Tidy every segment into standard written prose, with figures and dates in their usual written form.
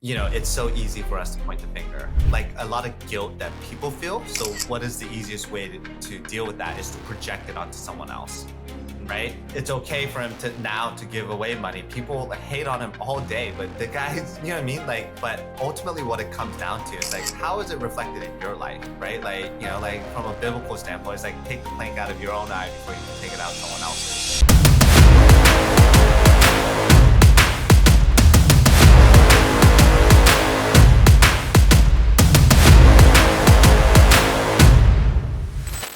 it's so easy for us to point the finger, like a lot of guilt that people feel. So what is the easiest way to deal with that is to project it onto someone else, right? It's okay for him to give away money. People hate on him all day, but the guys, you know what I mean? Like, but ultimately what it comes down to is like, how is it reflected in your life, right? Like, like from a biblical standpoint, it's like take the plank out of your own eye before you can take it out of someone else's.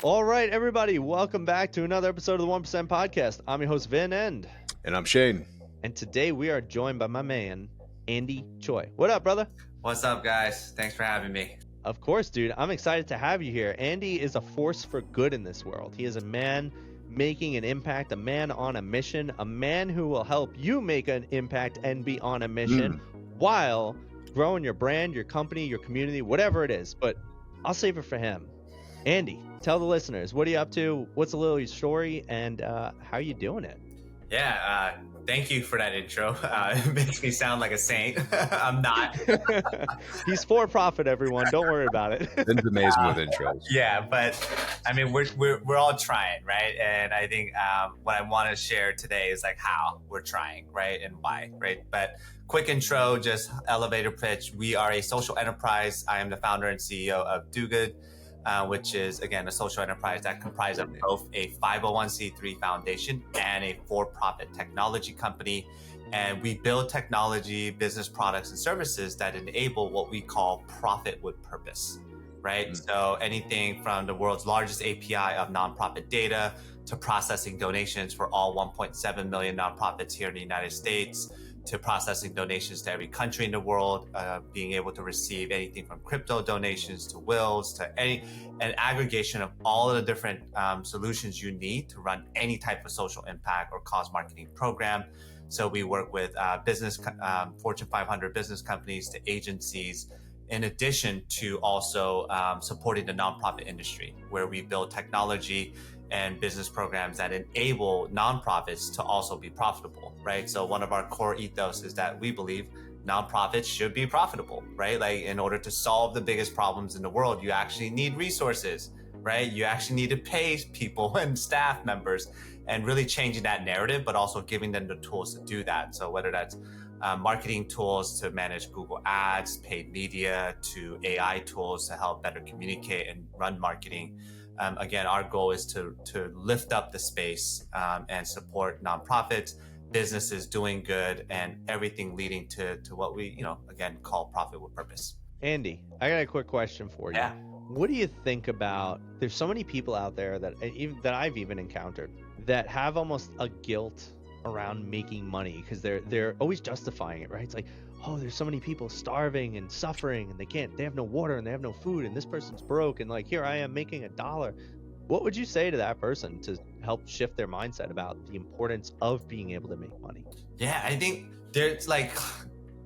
All right, everybody, welcome back to another episode of the 1% Podcast. I'm your host, Vin, and I'm Shane. And today we are joined by my man, Andy Choi. What up, brother? What's up, guys? Thanks for having me. Of course, dude. I'm excited to have you here. Andy is a force for good in this world. He is a man making an impact, a man on a mission, a man who will help you make an impact and be on a mission while growing your brand, your company, your community, whatever it is. But I'll save it for him. Andy, tell the listeners, what are you up to? What's a little of your story, and how are you doing it? Yeah, thank you for that intro. It makes me sound like a saint. I'm not. He's for profit, everyone. Don't worry about it. Vin's amazing with intros. Yeah, but I mean, we're all trying, right? And I think what I want to share today is like how we're trying, right, and why, right? But quick intro, just elevator pitch. We are a social enterprise. I am the founder and CEO of Do Good, which is, again, a social enterprise that comprises of both a 501c3 foundation and a for-profit technology company. And we build technology, business products, and services that enable what we call profit with purpose, right? So anything from the world's largest API of nonprofit data to processing donations for all 1.7 million nonprofits here in the United States, to processing donations to every country in the world, being able to receive anything from crypto donations to wills to an aggregation of all of the different solutions you need to run any type of social impact or cause marketing program. So we work with Fortune 500 business companies to agencies, in addition to also supporting the nonprofit industry, where we build technology and business programs that enable nonprofits to also be profitable, right? So one of our core ethos is that we believe nonprofits should be profitable, right? Like, in order to solve the biggest problems in the world, you actually need resources, right? You actually need to pay people and staff members, and really changing that narrative, but also giving them the tools to do that. So whether that's marketing tools to manage Google Ads, paid media, to AI tools to help better communicate and run marketing. Again, our goal is to lift up the space and support nonprofits, businesses doing good, and everything leading to what we, again, call profit with purpose. Andy, I got a quick question for you. Yeah. What do you think about, there's so many people out there that I've even encountered that have almost a guilt around making money because they're always justifying it, right? It's like, oh, there's so many people starving and suffering and they have no water and they have no food and this person's broke and like, here I am making $1. What would you say to that person to help shift their mindset about the importance of being able to make money? Yeah, I think there's like,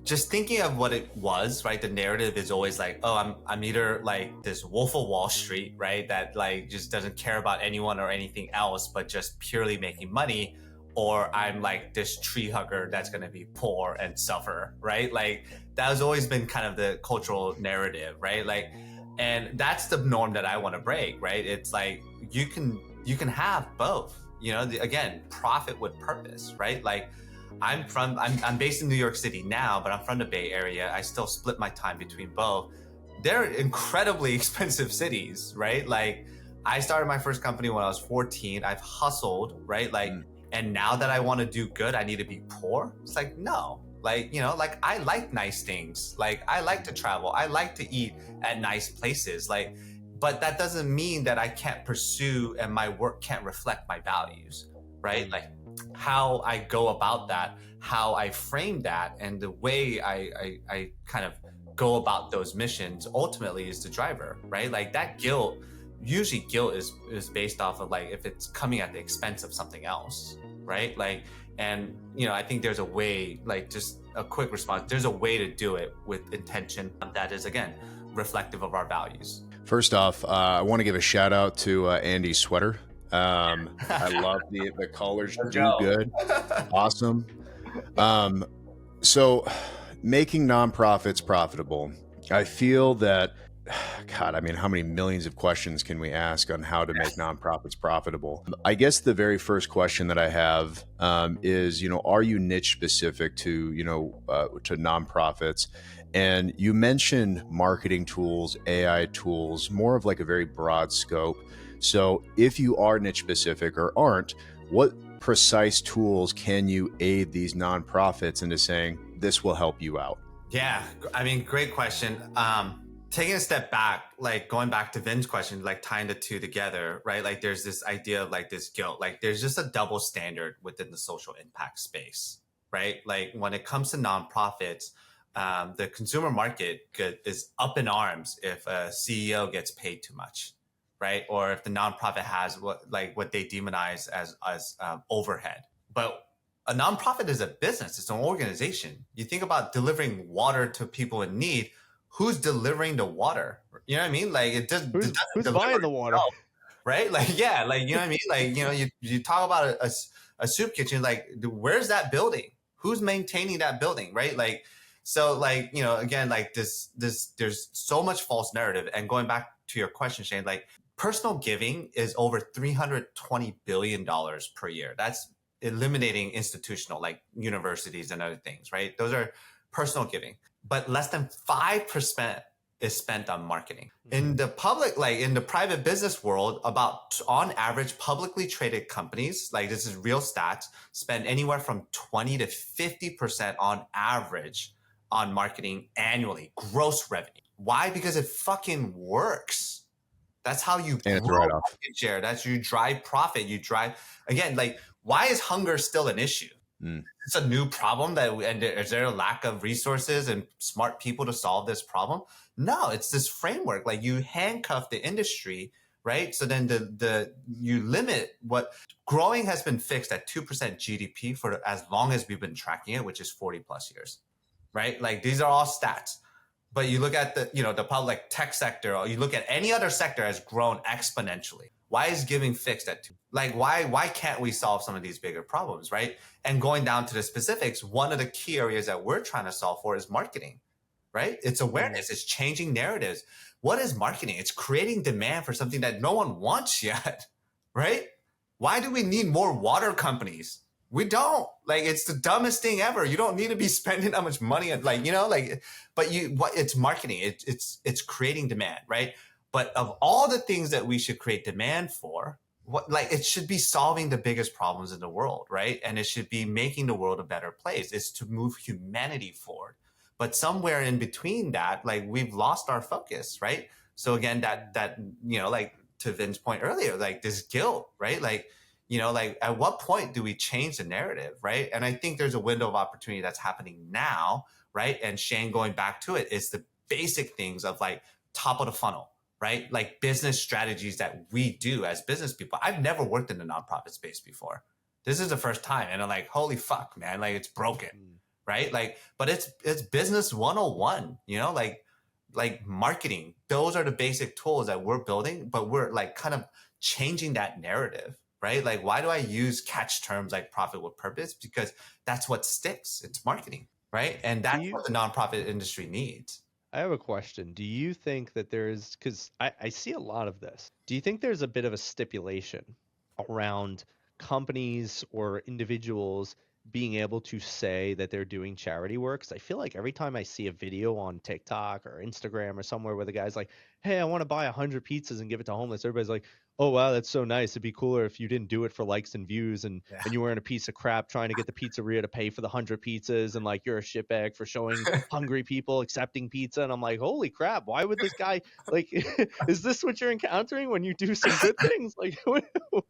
just thinking of what it was, right? The narrative is always like, oh, I'm either like this Wolf of Wall Street, right? That like just doesn't care about anyone or anything else, but just purely making money. Or I'm like this tree hugger that's going to be poor and suffer, right? Like that has always been kind of the cultural narrative, right? Like, and that's the norm that I want to break, right? It's like, you can have both, again, profit with purpose, right? Like I'm based in New York City now, but I'm from the Bay Area. I still split my time between both. They're incredibly expensive cities, right? Like I started my first company when I was 14. I've hustled, right? Like, and now that I want to do good, I need to be poor. It's like, no, like, like I like nice things. Like I like to travel. I like to eat at nice places. Like, but that doesn't mean that I can't pursue and my work can't reflect my values, right? Like how I go about that, how I frame that, and the way I kind of go about those missions ultimately is the driver, right? Like that usually guilt is based off of like, if it's coming at the expense of something else, right? Like, and I think there's a way, like just a quick response, there's a way to do it with intention that is, again, reflective of our values. First off, I want to give a shout out to Andy's sweater. I love the colors. Do good. Awesome. So making nonprofits profitable. I feel that, God, I mean, how many millions of questions can we ask on how to make nonprofits profitable? I guess the very first question that I have is, are you niche specific to, to nonprofits? And you mentioned marketing tools, AI tools, more of like a very broad scope. So if you are niche specific or aren't, what precise tools can you aid these nonprofits into saying this will help you out? Yeah, I mean, great question. Taking a step back, like going back to Vin's question, like tying the two together, right? Like there's this idea of like this guilt, like there's just a double standard within the social impact space, right? Like when it comes to nonprofits, the consumer market is up in arms if a CEO gets paid too much, right? Or if the nonprofit has what they demonize as overhead. But a nonprofit is a business. It's an organization. You think about delivering water to people in need. Who's delivering the water? You know what I mean? Like it doesn't. Who's buying the water? Itself, right? Like yeah, like you know what I mean? Like you talk about a soup kitchen. Like where's that building? Who's maintaining that building? Right? Like so like again like this there's so much false narrative. And going back to your question, Shane, like personal giving is over $320 billion per year. That's eliminating institutional like universities and other things, right? Those are personal giving, but less than 5% is spent on marketing. In the public, like in the private business world, about on average, publicly traded companies, like this is real stats, spend anywhere from 20 to 50% on average on marketing annually, gross revenue. Why? Because it fucking works. That's how you grow market share. That's you drive profit. You drive again, like why is hunger still an issue? It's a new problem and is there a lack of resources and smart people to solve this problem? No, it's this framework. Like you handcuff the industry, right? So then you limit what growing has been fixed at 2% GDP for as long as we've been tracking it, which is 40 plus years, right? Like these are all stats. But you look at the public tech sector, or you look at any other sector has grown exponentially. Why is giving fixed at 2? Like why can't we solve some of these bigger problems, right? And going down to the specifics, one of the key areas that we're trying to solve for is marketing, right? It's awareness, it's changing narratives. What is marketing? It's creating demand for something that no one wants yet, right? Why do we need more water companies? We don't. Like it's the dumbest thing ever. You don't need to be spending that much money on but it's marketing. It's creating demand, right? But of all the things that we should create demand for, it should be solving the biggest problems in the world, right? And it should be making the world a better place. It's to move humanity forward. But somewhere in between that, like we've lost our focus, right? So again, that like to Vin's point earlier, like this guilt, right? Like at what point do we change the narrative, right? And I think there's a window of opportunity that's happening now, right? And Shane, going back to it, is the basic things of like top of the funnel, right? Like business strategies that we do as business people. I've never worked in the nonprofit space before. This is the first time. And I'm like, holy fuck, man, like it's broken, right? Like, but it's business 101, like marketing. Those are the basic tools that we're building, but we're like kind of changing that narrative, right? Like, why do I use catch terms like profit with purpose? Because that's what sticks. It's marketing, right? And that's what the nonprofit industry needs. I have a question. Do you think that there's, because I see a lot of this, do you think there's a bit of a stipulation around companies or individuals being able to say that they're doing charity work? Because I feel like every time I see a video on TikTok or Instagram or somewhere where the guy's like, hey, I want to buy 100 pizzas and give it to homeless, everybody's like, oh, wow, that's so nice. It'd be cooler if you didn't do it for likes and views and you weren't a piece of crap trying to get the pizzeria to pay for the 100 pizzas and like you're a shitbag for showing hungry people accepting pizza. And I'm like, holy crap, why would this guy, like, is this what you're encountering when you do some good things? Like,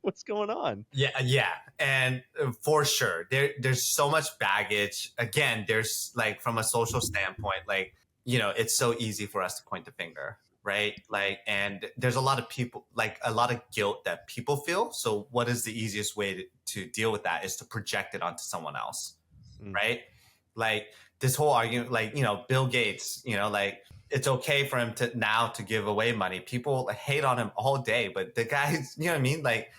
what's going on? Yeah. And for sure, there's so much baggage. Again, there's like from a social standpoint, like, it's so easy for us to point the finger, right? Like, and there's a lot of people, like a lot of guilt that people feel. So what is the easiest way to deal with that is to project it onto someone else, right? Like this whole argument, like, Bill Gates, like it's okay for him to give away money. People hate on him all day, but the guys, you know what I mean? Like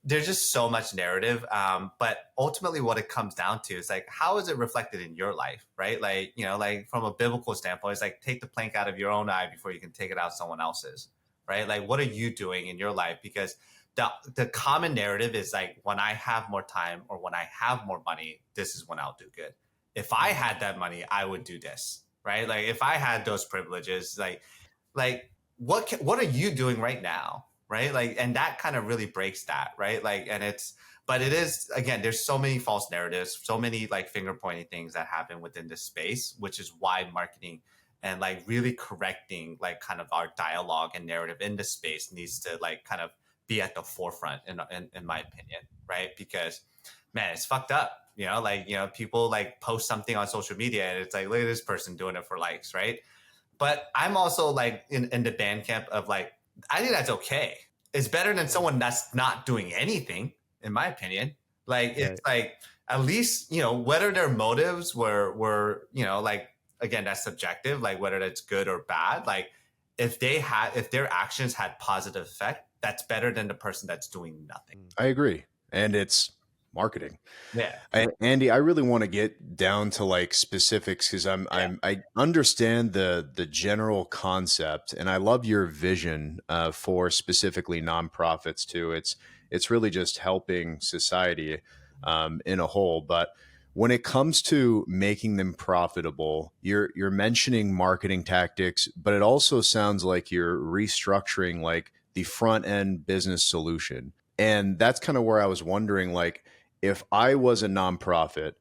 there's just so much narrative. But ultimately what it comes down to is like, how is it reflected in your life, right? Like, like from a biblical standpoint, it's like, take the plank out of your own eye before you can take it out someone else's, right? Like, what are you doing in your life? Because the common narrative is like, when I have more time or when I have more money, this is when I'll do good. If I had that money, I would do this, right? Like if I had those privileges, like what are you doing right now, right? Like, and that kind of really breaks that, right? Like, and but it is, again, there's so many false narratives, so many like finger pointing things that happen within this space, which is why marketing and like really correcting like kind of our dialogue and narrative in the space needs to like kind of be at the forefront in my opinion, right? Because man, it's fucked up. Like, people like post something on social media and it's like, look at this person doing it for likes, right? But I'm also like in the band camp of like, I think that's okay. It's better than someone that's not doing anything, in my opinion. Like, it's like, at least, whether their motives were, like, again, that's subjective, like whether that's good or bad. Like if their actions had positive effect, that's better than the person that's doing nothing. I agree. And it's marketing. Yeah. Andy, I really want to get down to like specifics because I understand the general concept and I love your vision for specifically nonprofits too. It's really just helping society in a whole. But when it comes to making them profitable, you're mentioning marketing tactics, but it also sounds like you're restructuring like the front end business solution. And that's kind of where I was wondering, like, if I was a nonprofit,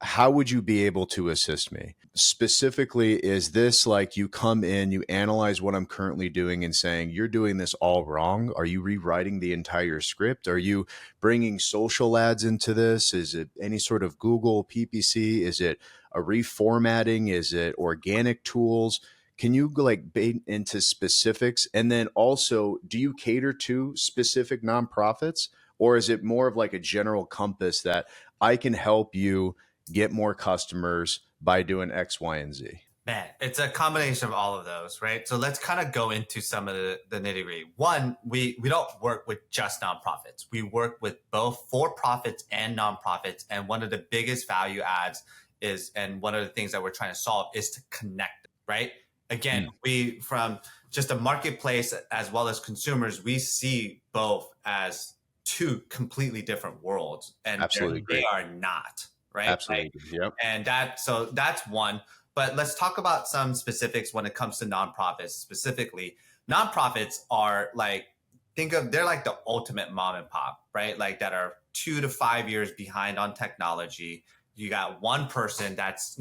how would you be able to assist me? Specifically, is this like you come in, you analyze what I'm currently doing and saying, you're doing this all wrong? Are you rewriting the entire script? Are you bringing social ads into this? Is it any sort of Google PPC? Is it a reformatting? Is it organic tools? Can you like bait into specifics? And then also, do you cater to specific nonprofits? Or is it more of like a general compass that I can help you get more customers by doing X, Y, and Z? Man, it's a combination of all of those, right? So let's kind of go into some of the nitty gritty. One, we don't work with just nonprofits. We work with both for-profits and nonprofits. And one of the biggest value adds is, and one of the things that we're trying to solve is to connect, right? Again, we, from just a marketplace as well as consumers, we see both as two completely different worlds, and Absolutely they are not, right? Absolutely. Yep. And so that's one. But let's talk about some specifics when it comes to nonprofits. Specifically, nonprofits are like, they're like the ultimate mom and pop, right? Like that are 2 to 5 years behind on technology. You got one person that's,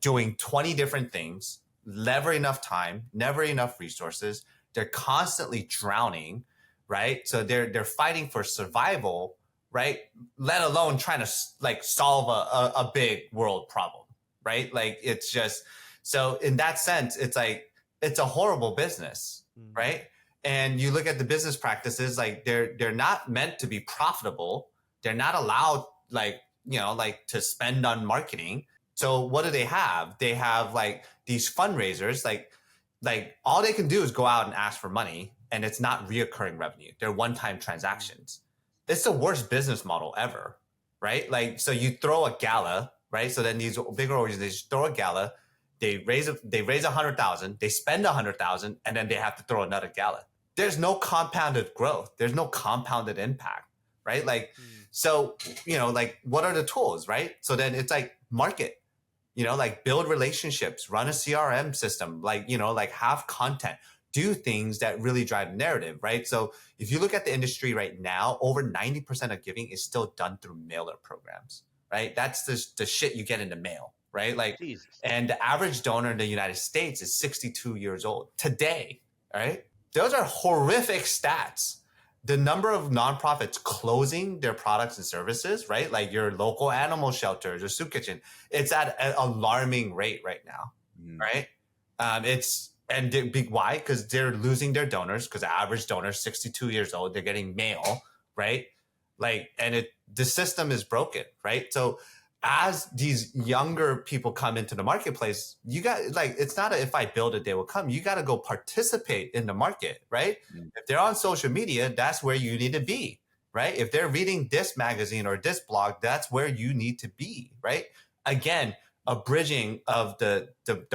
doing 20 different things, never enough time, never enough resources. They're constantly drowning, right? So they're fighting for survival, right? Let alone trying to like solve a big world problem, right? Like it's just, so in that sense, it's like, it's a horrible business, right? And you look at the business practices, like they're not meant to be profitable. They're not allowed like to spend on marketing. So what do they have? They have like these fundraisers, like all they can do is go out and ask for money, and it's not reoccurring revenue. They're one-time transactions. It's the worst business model ever, right? Like, so you throw a gala, right? So then these bigger organizations throw a gala, they raise 100,000, they spend 100,000, and then they have to throw another gala. There's no compounded growth. There's no compounded impact, right? Like, so, like what are the tools, right? So then it's like market, like build relationships, run a CRM system, like, like have content, do things that really drive narrative, right? So if you look at the industry right now, over 90% of giving is still done through mailer programs, right? That's the shit you get in the mail, right? Like, Jesus. And the average donor in the United States is 62 years old today, right? Those are horrific stats. The number of nonprofits closing their products and services, right? Like your local animal shelters or soup kitchen, it's at an alarming rate right now, right? Why? Because they're losing their donors, because the average donor is 62 years old. They're getting mail, right? Like, and the system is broken, right? So as these younger people come into the marketplace, you got like, it's not a, if I build it, they will come. You got to go participate in the market, right? If they're on social media, that's where you need to be, right? If they're reading this magazine or this blog, that's where you need to be, right? Again, a bridging of the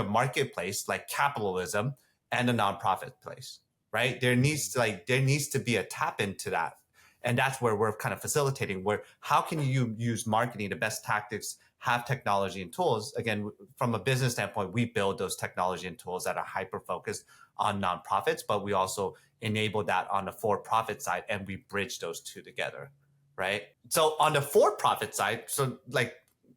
marketplace, like capitalism, and the nonprofit place, right? There needs to be a tap into that. And that's where we're kind of facilitating, where how can you use marketing, the best tactics, have technology and tools. Again, from a business standpoint, we build those technology and tools that are hyper focused on nonprofits, but we also enable that on the for-profit side, and we bridge those two together, right? So on the for-profit side, so like,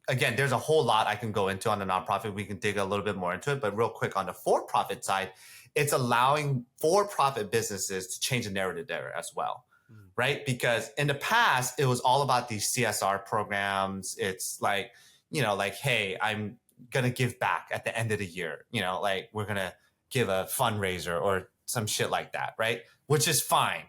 again, there's a whole lot I can go into on the nonprofit. We can dig a little bit more into it, but real quick on the for-profit side, it's allowing for-profit businesses to change the narrative there as well, right? Because in the past, it was all about these CSR programs. It's like, like, hey, I'm going to give back at the end of the year. Like we're going to give a fundraiser or some shit like that, right? Which is fine.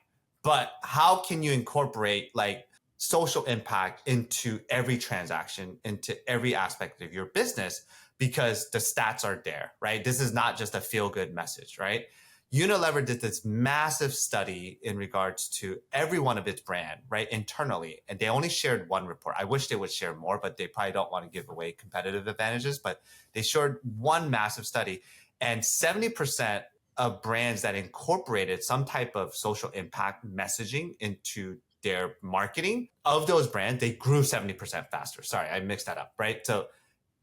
But how can you incorporate like social impact into every transaction, into every aspect of your business? Because the stats are there, right? This is not just a feel-good message, right? Unilever did this massive study in regards to every one of its brand, right, internally, and they only shared one report. I wish they would share more, but they probably don't want to give away competitive advantages. But they shared one massive study, and 70% of brands that incorporated some type of social impact messaging into their marketing of those brands, they grew 70% faster. Sorry, I mixed that up, right? So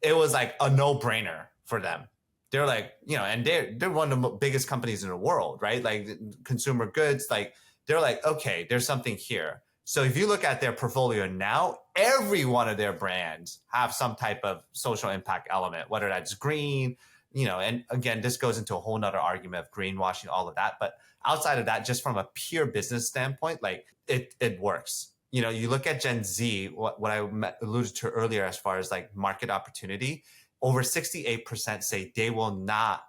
it was like a no-brainer for them. They're like, and they're one of the biggest companies in the world, right? Like consumer goods, like they're like, okay, there's something here. So if you look at their portfolio now, every one of their brands have some type of social impact element, whether that's green, and again, this goes into a whole nother argument of greenwashing, all of that. But outside of that, just from a pure business standpoint, like it works. You look at Gen Z, what I alluded to earlier, as far as like market opportunity, over 68% say they will not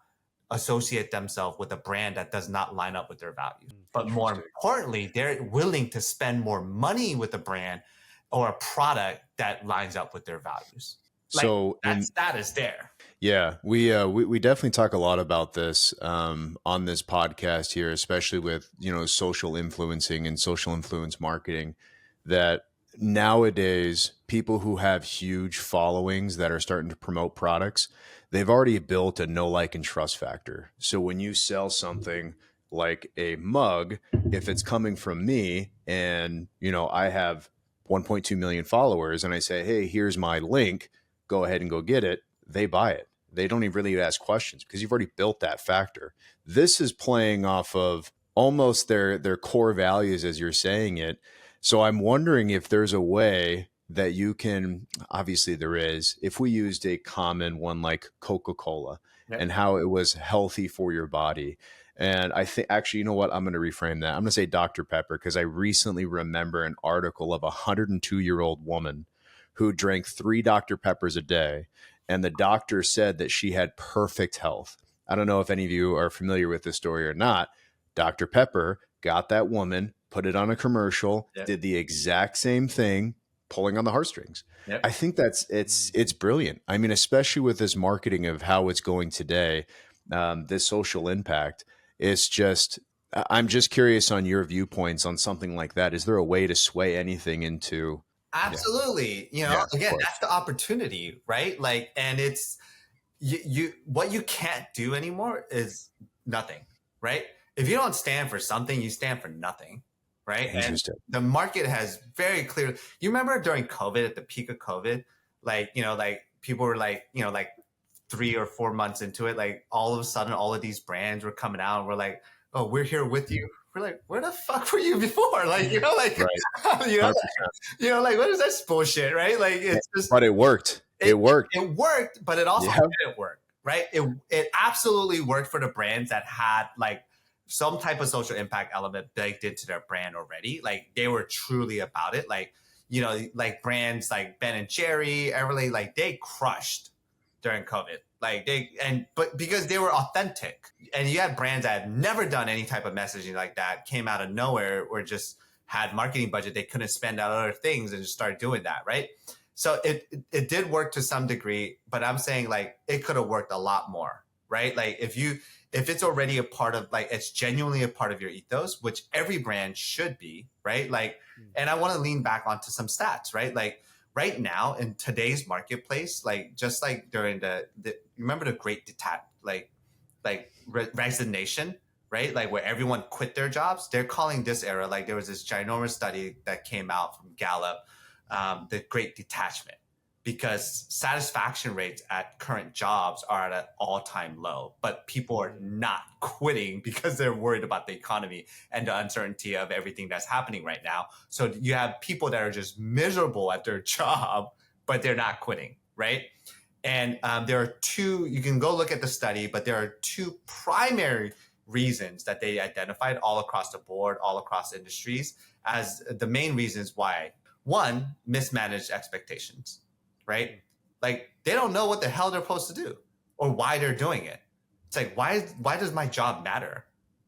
associate themselves with a brand that does not line up with their values. But more importantly, they're willing to spend more money with a brand or a product that lines up with their values. So that is there. Yeah, we definitely talk a lot about this on this podcast here, especially with social influencing and social influence marketing. That nowadays people who have huge followings that are starting to promote products, they've already built a know, like, and trust factor. So when you sell something like a mug, if it's coming from me and I have 1.2 million followers and I say, hey, here's my link, go ahead and go get it, they buy it. They don't even really ask questions because you've already built that factor. This is playing off of almost their core values as you're saying it. So I'm wondering if there's a way that you can, obviously there is, if we used a common one like Coca-Cola and how it was healthy for your body. And I think actually, you know what? I'm going to reframe that. I'm going to say Dr. Pepper, because I recently remember an article of a 102-year-old woman who drank 3 Dr. Peppers a day. And the doctor said that she had perfect health. I don't know if any of you are familiar with this story or not. Dr. Pepper got that woman, put it on a commercial, did the exact same thing, pulling on the heartstrings. I think it's brilliant. I mean, especially with this marketing of how it's going today, this social impact. It's just, I'm just curious on your viewpoints on something like that. Is there a way to sway anything into? Absolutely. Again, that's the opportunity, right? Like, and it's you what you can't do anymore is nothing, right? If you don't stand for something, you stand for nothing, right? And the market has very clear. You remember during COVID, at the peak of COVID, like people were like 3 or 4 months into it, like all of a sudden, all of these brands were coming out and we're like, oh, we're here with you. We're like, where the fuck were you before? Like, right. Like what is that bullshit, right? Like, it's just. But it worked. It worked. It worked, but it also didn't work, right? It absolutely worked for the brands that had like some type of social impact element baked into their brand already. Like they were truly about it. Like, like brands like Ben and Jerry, Everly, like they crushed during COVID. Like but because they were authentic, and you had brands that had never done any type of messaging like that, came out of nowhere, or just had marketing budget they couldn't spend on other things and just started doing that, right? So it did work to some degree, but I'm saying like it could have worked a lot more, right? Like if it's already a part of, like, it's genuinely a part of your ethos, which every brand should be, right? Like, and I want to lean back onto some stats, right? Like right now in today's marketplace, like just like during the remember the great resignation, right? Like where everyone quit their jobs. They're calling this era, like there was this ginormous study that came out from Gallup, the great detachment, because satisfaction rates at current jobs are at an all-time low, but people are not quitting because they're worried about the economy and the uncertainty of everything that's happening right now. So you have people that are just miserable at their job, but they're not quitting, right? And there are two, you can go look at the study, but there are two primary reasons that they identified all across the board, all across industries, as the main reasons why. One, mismanaged expectations, right? Like they don't know what the hell they're supposed to do or why they're doing it. It's like, why does my job matter?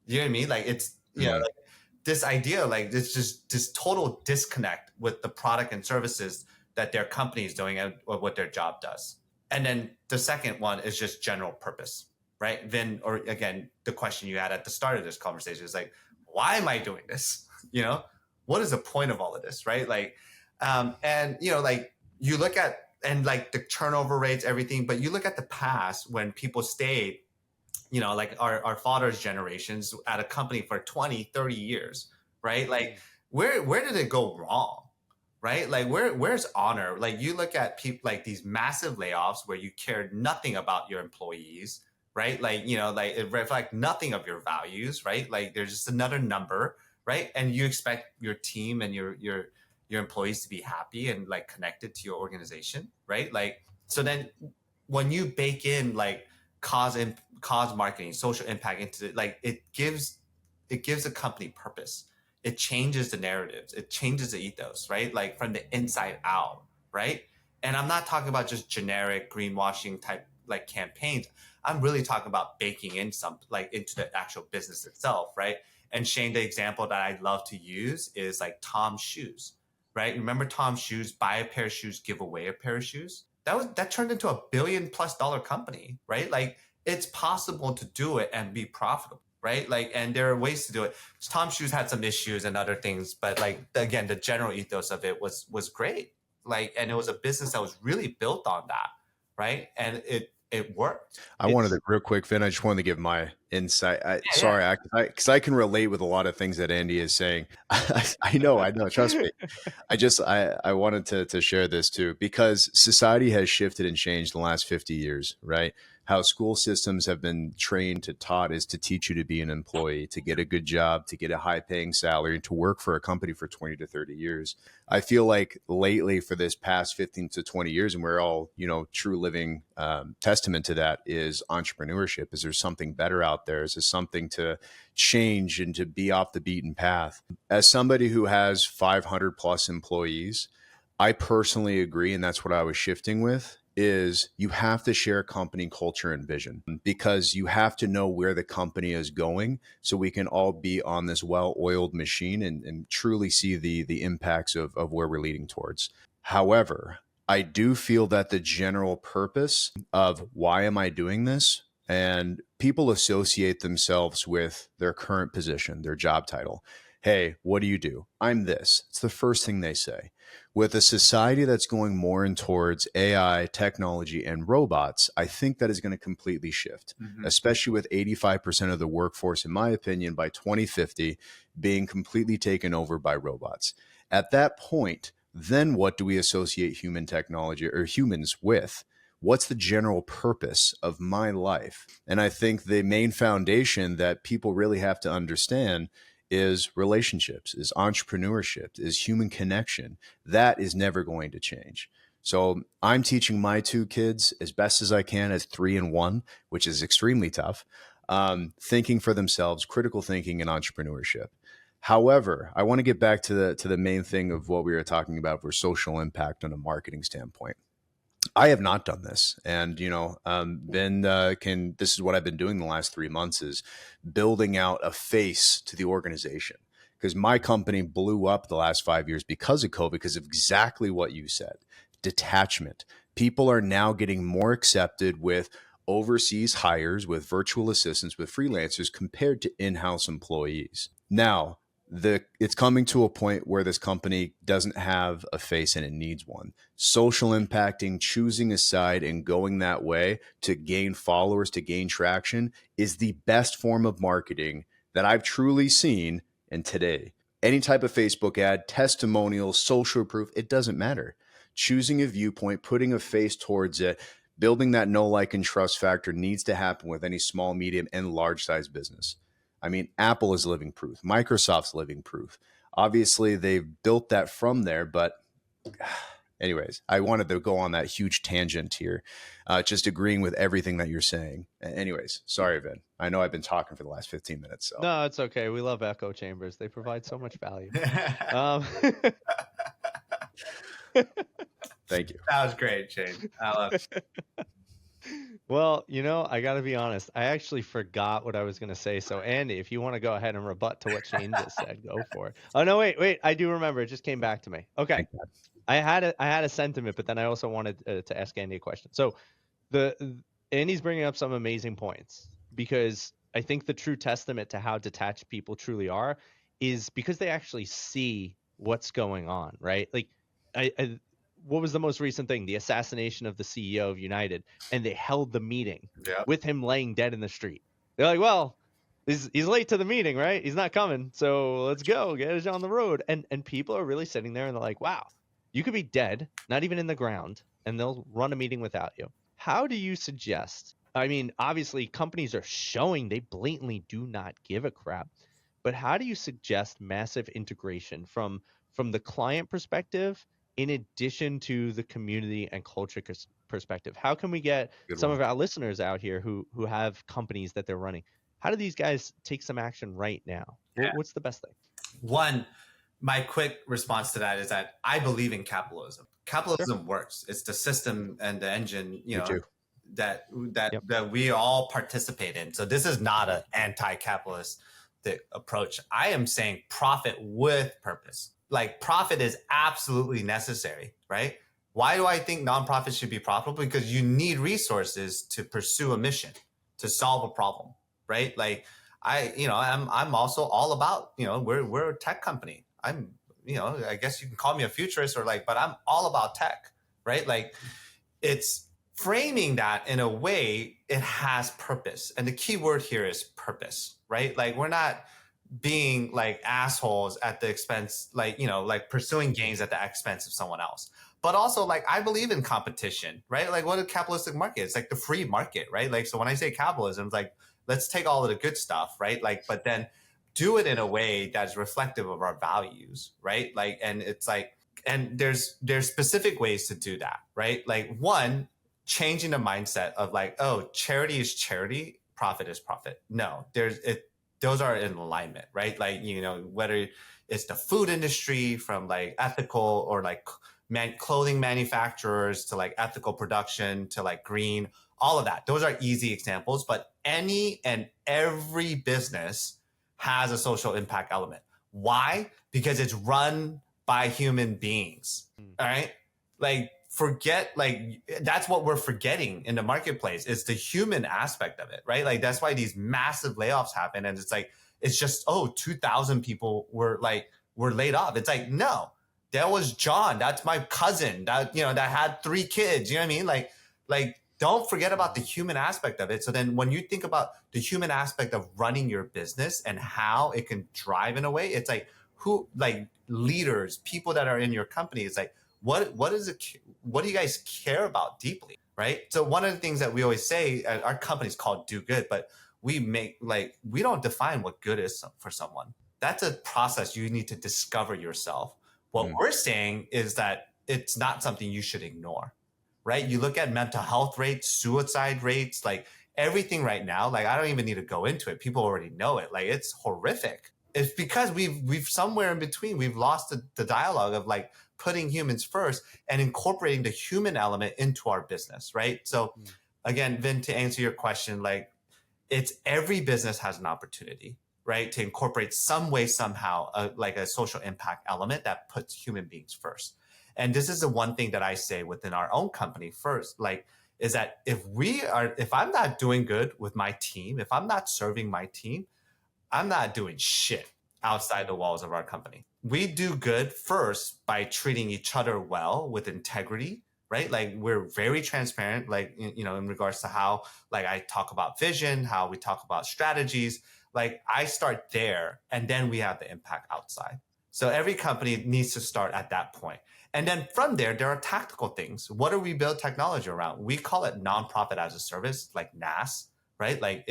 You know what I mean? Like it's, you know, like this idea, like it's just this total disconnect with the product and services that their company is doing and what their job does. And then the second one is just general purpose, right? Then, or again, the question you had at the start of this conversation is like, why am I doing this? You know, what is the point of all of this, right? Like, and you know, like you look at, and like the turnover rates, everything, but you look at the past when people stayed, you know, like our father's generations at a company for 20, 30 years, right? Like where did it go wrong? Right? Like where's honor? Like you look at people like these massive layoffs where you cared nothing about your employees, right? Like, you know, like it reflects nothing of your values, right? Like there's just another number, right? And you expect your team and your employees to be happy and like connected to your organization, right? Like, so then when you bake in like cause marketing, social impact into it, like it gives a company purpose. It changes the narratives. It changes the ethos, right? Like from the inside out, right? And I'm not talking about just generic greenwashing type like campaigns. I'm really talking about baking in some like into the actual business itself, right? And Shane, the example that I love to use is like Tom's shoes, right? Remember Tom's shoes, buy a pair of shoes, give away a pair of shoes? That turned into $1 billion+ company, right? Like it's possible to do it and be profitable, right? Like, and there are ways to do it. Tom's shoes had some issues and other things, but like again, the general ethos of it was great. Like, and it was a business that was really built on that, right? And it worked. I wanted to real quick, Finn. I just wanted to give my insight. Sorry, because I can relate with a lot of things that Andy is saying. I know. Trust me. I wanted to share this too, because society has shifted and changed in the last 50 years, right? How school systems have been taught is to teach you to be an employee, to get a good job, to get a high paying salary, and to work for a company for 20 to 30 years. I feel like lately for this past 15 to 20 years, and we're all, you know, true living testament to that, is entrepreneurship. Is there something better out there? Is there something to change and to be off the beaten path? As somebody who has 500 plus employees, I personally agree, and that's what I was shifting with, is you have to share company culture and vision, because you have to know where the company is going so we can all be on this well-oiled machine and truly see the impacts of where we're leading towards. However, I do feel that the general purpose of why am I doing this, and people associate themselves with their current position, their job title. Hey, what do you do? I'm this. It's the first thing they say. With a society that's going more in towards AI, technology, and robots, I think that is going to completely shift, especially with 85% of the workforce, in my opinion, by 2050 being completely taken over by robots. At that point, then what do we associate human technology or humans with? What's the general purpose of my life? And I think the main foundation that people really have to understand is relationships, is entrepreneurship, is human connection. That is never going to change. So I'm teaching my two kids as best as I can, as 3 and 1, which is extremely tough, thinking for themselves, critical thinking, and entrepreneurship. However, I want to get back to the main thing of what we were talking about for social impact on a marketing standpoint. I have not done this, and this is what I've been doing the last 3 months, is building out a face to the organization, because my company blew up the last 5 years because of COVID, because of exactly what you said. detachment. People are now getting more accepted with overseas hires, with virtual assistants, with freelancers compared to in-house employees. Now, it's coming to a point where this company doesn't have a face and it needs one. Social impacting, choosing a side and going that way to gain followers, to gain traction is the best form of marketing that I've truly seen in today. Any type of Facebook ad, testimonials, social proof, it doesn't matter. Choosing a viewpoint, putting a face towards it, building that know, like, and trust factor needs to happen with any small, medium, and large size business. I mean, Apple is living proof. Microsoft's living proof. Obviously, they've built that from there. But anyways, I wanted to go on that huge tangent here, just agreeing with everything that you're saying. Anyways, sorry, Vin. I know I've been talking for the last 15 minutes. So. No, it's okay. We love echo chambers. They provide so much value. Thank you. That was great, Shane. I love it. Well, I got to be honest. I actually forgot what I was going to say. So, Andy, if you want to go ahead and rebut to what Shane just said, go for it. Oh, no, wait. I do remember. It just came back to me. Okay. I had a sentiment, but then I also wanted to ask Andy a question. So, Andy's bringing up some amazing points, because I think the true testament to how detached people truly are is because they actually see what's going on, right? Like, what was the most recent thing? The assassination of the CEO of United, and they held the meeting with him laying dead in the street. They're like, well, he's late to the meeting, right? He's not coming, so let's go, get it on the road. And people are really sitting there and they're like, wow, you could be dead, not even in the ground, and they'll run a meeting without you. How do you suggest? I mean, obviously, companies are showing they blatantly do not give a crap, but how do you suggest massive integration from the client perspective, in addition to the community and culture perspective? How can we get some of our listeners out here who have companies that they're running? How do these guys take some action right now? What's the best thing? One, my quick response to that is that I believe in capitalism. Capitalism works. It's the system and the engine, that we all participate in. So this is not an anti-capitalist approach. I am saying profit with purpose. Like, profit is absolutely necessary, right? Why do I think nonprofits should be profitable? Because you need resources to pursue a mission, to solve a problem, right? Like, I'm also all about, we're a tech company. I'm, I guess you can call me a futurist but I'm all about tech, right? Like, it's framing that in a way it has purpose. And the key word here is purpose, right? Like, we're not being like assholes at the expense, pursuing gains at the expense of someone else. But also, I believe in competition, right? Like, what a capitalistic market is, like the free market, right? Like, so when I say capitalism, it's like, let's take all of the good stuff, right? But then do it in a way that's reflective of our values, right? And it's and there's specific ways to do that, right? Like, one, changing the mindset of oh, charity is charity, profit is profit. No, those are in alignment, right? Whether it's the food industry, from ethical or clothing manufacturers to ethical production to green, all of that. Those are easy examples, but any and every business has a social impact element. Why? Because it's run by human beings. All right. That's what we're forgetting in the marketplace, is the human aspect of it, right? That's why these massive layoffs happen. And it's just, 2,000 people were laid off. It's no, that was John. That's my cousin that had 3 kids. You know what I mean? Don't forget about the human aspect of it. So then when you think about the human aspect of running your business and how it can drive in a way, it's leaders, people that are in your company, it's what do you guys care about deeply, right? So one of the things that we always say, our company's called Do Good, but we don't define what good is for someone. That's a process you need to discover yourself. What we're saying is that it's not something you should ignore, right? You look at mental health rates, suicide rates, everything right now, I don't even need to go into it. People already know it. It's horrific. It's because we've somewhere in between, we've lost the dialogue of putting humans first and incorporating the human element into our business, right? So again, Vin, to answer your question, it's every business has an opportunity, right, to incorporate some way, somehow, a social impact element that puts human beings first. And this is the one thing that I say within our own company first, like, is that if I'm not doing good with my team, if I'm not serving my team, I'm not doing shit outside the walls of our company. We do good first by treating each other well with integrity, right? Like we're very transparent, like, in regards to how, like, I talk about vision, how we talk about strategies. Like I start there and then we have the impact outside. So every company needs to start at that point. And then from there are tactical things. What do we build technology around? We call it nonprofit as a service, like NAS, right? Like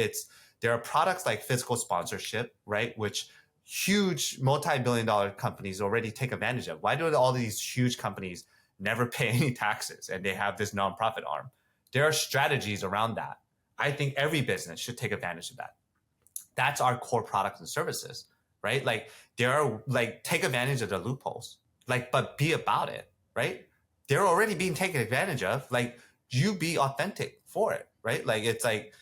there are products like fiscal sponsorship, right? Which huge multi-billion-dollar companies already take advantage of. Why do all these huge companies never pay any taxes and they have this nonprofit arm? There are strategies around that. I think every business should take advantage of that. That's our core products and services, right? Like take advantage of the loopholes, like, but be about it, right? They're already being taken advantage of. Like you be authentic for it, right? Like it's like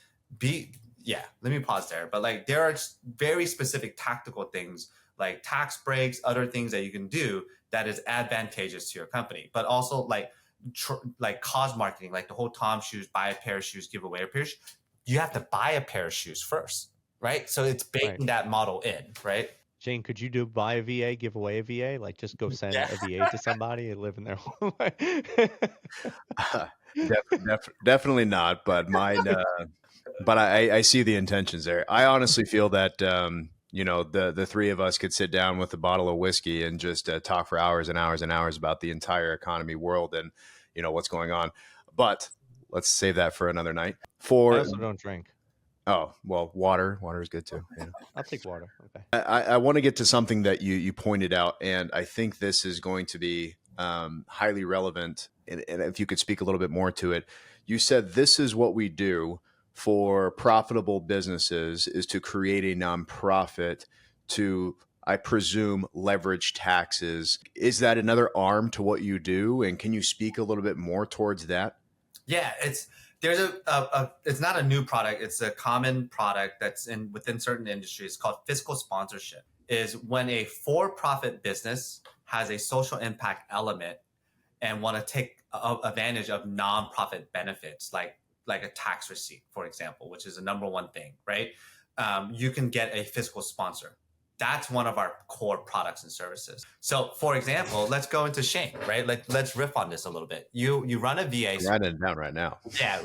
let me pause there. But like there are very specific tactical things like tax breaks, other things that you can do that is advantageous to your company, but also like cause marketing, like the whole Tom shoes, buy a pair of shoes, give away a pair of shoes. You have to buy a pair of shoes first, right? So it's baking that model in, right? Jane, could you buy a VA, give away a VA? Like just go send a VA to somebody and live in their home? Definitely not, but mine. But I see the intentions there. I honestly feel that the three of us could sit down with a bottle of whiskey and just talk for hours and hours and hours about the entire economy, world, and what's going on. But let's save that for another night. I also don't drink. Oh, well, water is good too. I'll take water. Okay. I want to get to something that you pointed out, and I think this is going to be highly relevant. And if you could speak a little bit more to it, you said this is what we do for profitable businesses is to create a nonprofit to, I presume, leverage taxes. Is that another arm to what you do? And can you speak a little bit more towards that? Yeah, it's not a new product. It's a common product that's within certain industries called fiscal sponsorship. Is when a for-profit business has a social impact element and want to take advantage of nonprofit benefits, like a tax receipt, for example, which is the number one thing, right? You can get a fiscal sponsor. That's one of our core products and services. So, for example, let's go into Shane, right? Let's riff on this a little bit. You run a VA. I'm writing it down right now. Yeah,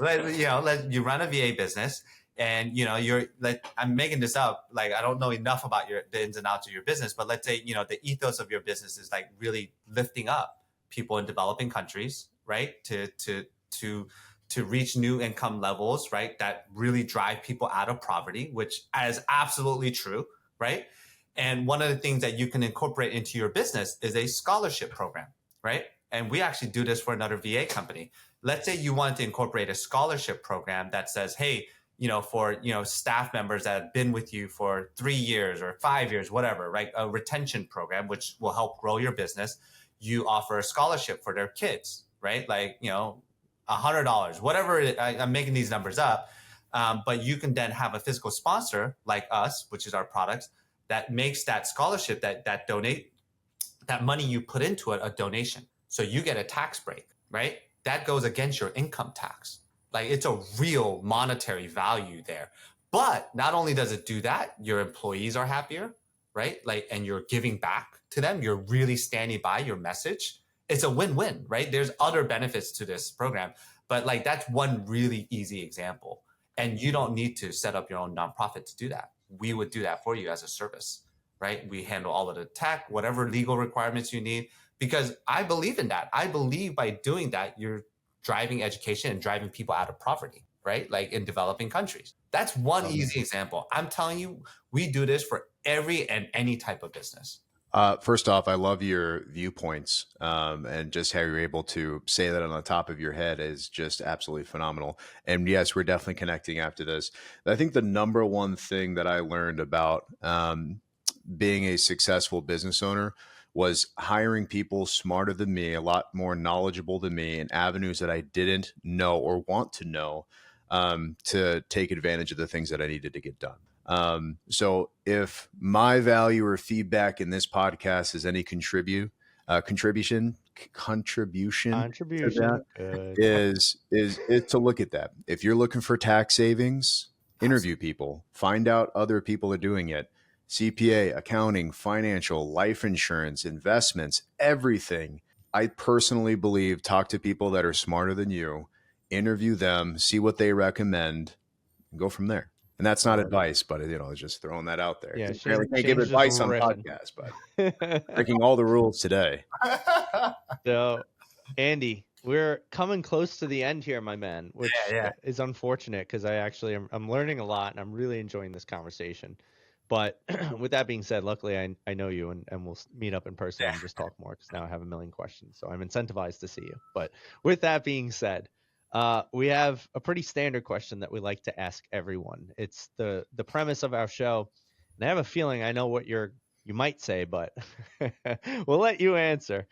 you run a VA business, and you're like, I'm making this up. Like I don't know enough about the ins and outs of your business, but let's say the ethos of your business is like really lifting up people in developing countries, right? To reach new income levels, right? That really drive people out of poverty, which is absolutely true, right? And one of the things that you can incorporate into your business is a scholarship program, right? And we actually do this for another VA company. Let's say you want to incorporate a scholarship program that says, hey, for staff members that have been with you for 3 years or 5 years, whatever, right? A retention program, which will help grow your business. You offer a scholarship for their kids, right? Like, $100, whatever. I'm making these numbers up. But you can then have a fiscal sponsor like us, which is our products, that makes that scholarship, that donate, that money you put into it, a donation. So you get a tax break, right? That goes against your income tax. Like it's a real monetary value there. But not only does it do that, your employees are happier, right? Like, and you're giving back to them. You're really standing by your message. It's a win-win, right? There's other benefits to this program, but like that's one really easy example. And you don't need to set up your own nonprofit to do that. We would do that for you as a service, right? We handle all of the tech, whatever legal requirements you need, because I believe in that. I believe by doing that, you're driving education and driving people out of poverty, right? Like in developing countries. That's one easy example. I'm telling you, we do this for every and any type of business. First off, I love your viewpoints, and just how you're able to say that on the top of your head is just absolutely phenomenal. And yes, we're definitely connecting after this. I think the number one thing that I learned about being a successful business owner was hiring people smarter than me, a lot more knowledgeable than me, in avenues that I didn't know or want to know, to take advantage of the things that I needed to get done. So if my value or feedback in this podcast is any contribution to that Good. is to look at that. If you're looking for tax savings, interview people, find out other people are doing it. CPA, accounting, financial, life insurance, investments, everything. I personally believe talk to people that are smarter than you, interview them, see what they recommend, and go from there. And that's not advice, but just throwing that out there. Yeah, Apparently can't give Shane's just advice on riffing. podcasts, but breaking all the rules today. So, Andy, we're coming close to the end here, my man, which Yeah. is unfortunate because I'm learning a lot and I'm really enjoying this conversation. But with that being said, luckily I know you and we'll meet up in person and just talk more because now I have a million questions. So I'm incentivized to see you. But with that being said, we have a pretty standard question that we like to ask everyone. It's the premise of our show. And I have a feeling I know what you might say, but we'll let you answer.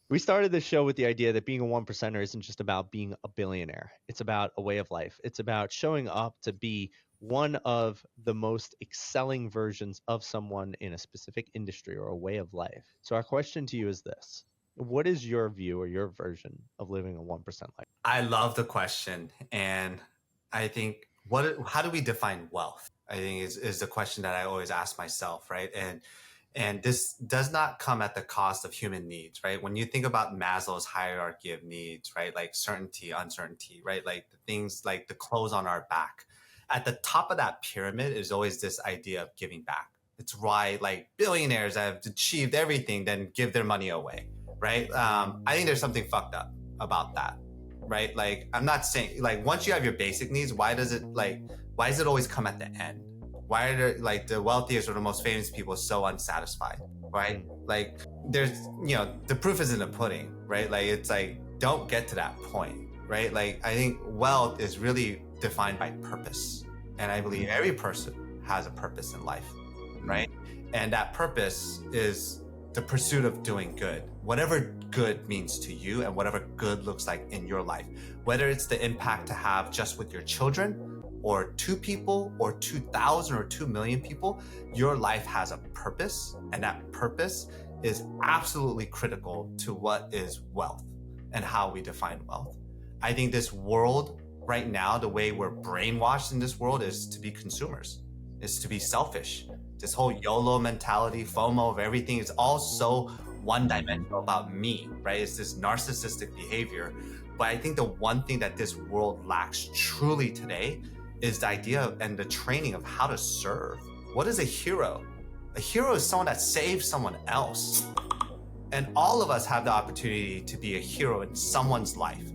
We started this show with the idea that being a one percenter isn't just about being a billionaire. It's about a way of life. It's about showing up to be one of the most excelling versions of someone in a specific industry or a way of life. So our question to you is this. What is your view or your version of living a 1% life? I love the question. And I think how do we define wealth? I think is the question that I always ask myself, right? And this does not come at the cost of human needs, right? When you think about Maslow's hierarchy of needs, right? Like certainty, uncertainty, right? Like the things like the clothes on our back. At the top of that pyramid is always this idea of giving back. It's why like billionaires have achieved everything, then give their money away, right? I think there's something fucked up about that, right? Like I'm not saying like once you have your basic needs, why does it always come at the end? Why are there, like the wealthiest or the most famous people so unsatisfied, right? Like there's, the proof is in the pudding, right? Like it's like, don't get to that point, right? Like I think wealth is really defined by purpose. And I believe every person has a purpose in life, right? And that purpose is the pursuit of doing good, whatever good means to you and whatever good looks like in your life, whether it's the impact to have just with your children or 2 people or 2,000 or 2 million people, your life has a purpose, and that purpose is absolutely critical to what is wealth and how we define wealth. I think this world right now, the way we're brainwashed in this world is to be consumers, is to be selfish. This whole YOLO mentality, FOMO of everything is all so one-dimensional about me, right? It's this narcissistic behavior. But I think the one thing that this world lacks truly today is the idea and the training of how to serve. What is a hero? A hero is someone that saves someone else. And all of us have the opportunity to be a hero in someone's life,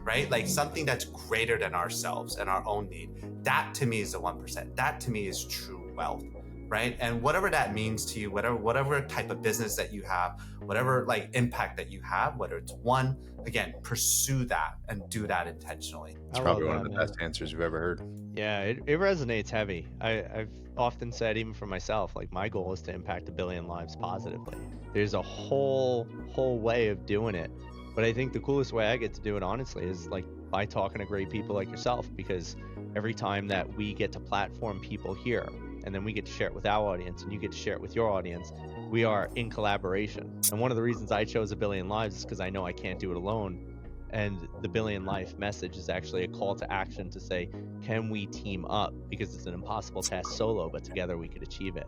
right? Like something that's greater than ourselves and our own need. That to me is the 1%. That to me is true wealth, right? And whatever that means to you, whatever type of business that you have, whatever like impact that you have, whether it's one, again, pursue that and do that intentionally. It's probably one of the best answers you've ever heard. Yeah, it resonates heavy. I've often said, even for myself, like my goal is to impact 1 billion lives positively. There's a whole way of doing it. But I think the coolest way I get to do it, honestly, is like by talking to great people like yourself, because every time that we get to platform people here, and then we get to share it with our audience, and you get to share it with your audience, we are in collaboration. And one of the reasons I chose 1 billion lives is because I know I can't do it alone. And the 1 billion life message is actually a call to action to say, can we team up? Because it's an impossible task solo, but together we could achieve it.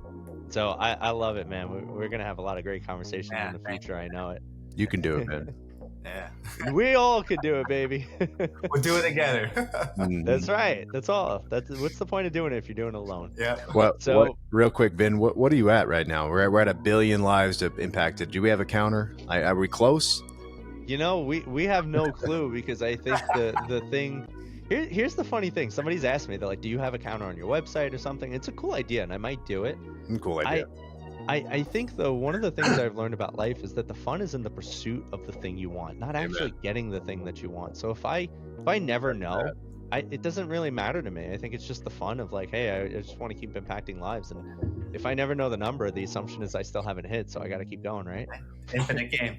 So I love it, man. We're going to have a lot of great conversations in the future. I know it. You can do it, man. Yeah. We all could do it, baby. We'll do it together. That's right. That's all. What's the point of doing it if you're doing it alone? Yeah. Real quick, Vin, what are you at right now? We're at 1 billion lives impacted. Do we have a counter? Are we close? We have no clue, because I think the thing here's the funny thing. Somebody's asked me, they're like, do you have a counter on your website or something? It's a cool idea, and I might do it. Cool idea. I think, though, one of the things I've learned about life is that the fun is in the pursuit of the thing you want, not actually getting the thing that you want. So if I never know, it doesn't really matter to me. I think it's just the fun of like, hey, I just want to keep impacting lives. And if I never know the number, the assumption is I still haven't hit, so I got to keep going, right? Infinite game.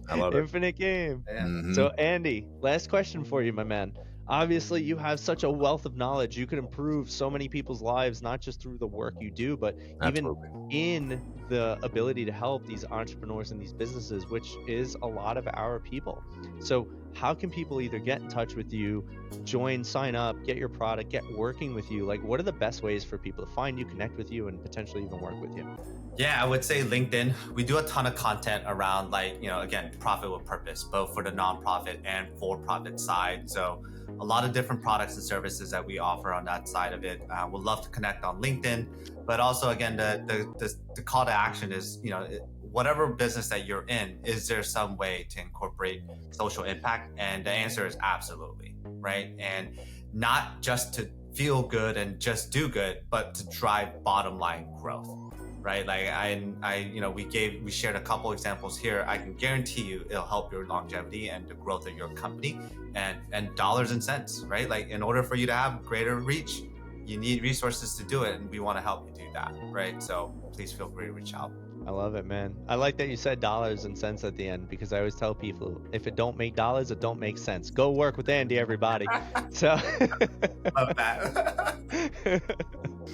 I love it. Infinite game. Yeah. Mm-hmm. So Andy, last question for you, my man. Obviously, you have such a wealth of knowledge. You can improve so many people's lives, not just through the work you do, but even Absolutely. in the ability to help these entrepreneurs and these businesses, which is a lot of our people. So how can people either get in touch with you, join, sign up, get your product, get working with you? Like, what are the best ways for people to find you, connect with you, and potentially even work with you? Yeah, I would say LinkedIn. We do a ton of content around, like, again, profit with purpose, both for the nonprofit and for-profit side. So a lot of different products and services that we offer on that side of it. We'd love to connect on LinkedIn, but also, again, the call to action is, whatever business that you're in, is there some way to incorporate social impact? And the answer is absolutely, right? And not just to feel good and just do good, but to drive bottom line growth, right? Like we shared a couple examples here. I can guarantee you it'll help your longevity and the growth of your company and dollars and cents, right? Like, in order for you to have greater reach, you need resources to do it, and we want to help you do that, right? So please feel free to reach out. I love it, man. I like that you said dollars and cents at the end, because I always tell people, if it don't make dollars, it don't make sense. Go work with Andy, everybody. So Love that.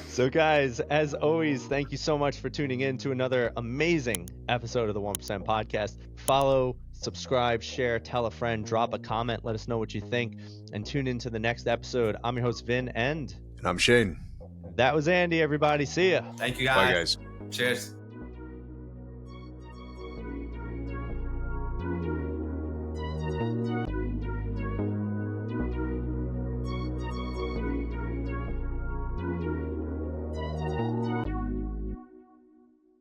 So guys, as always, thank you so much for tuning in to another amazing episode of the 1% Podcast. Follow, subscribe, share, tell a friend, drop a comment, let us know what you think, and tune into the next episode. I'm your host, Vin, and I'm Shane. that was Andy, everybody. See ya. Thank you, Bye, guys. Cheers.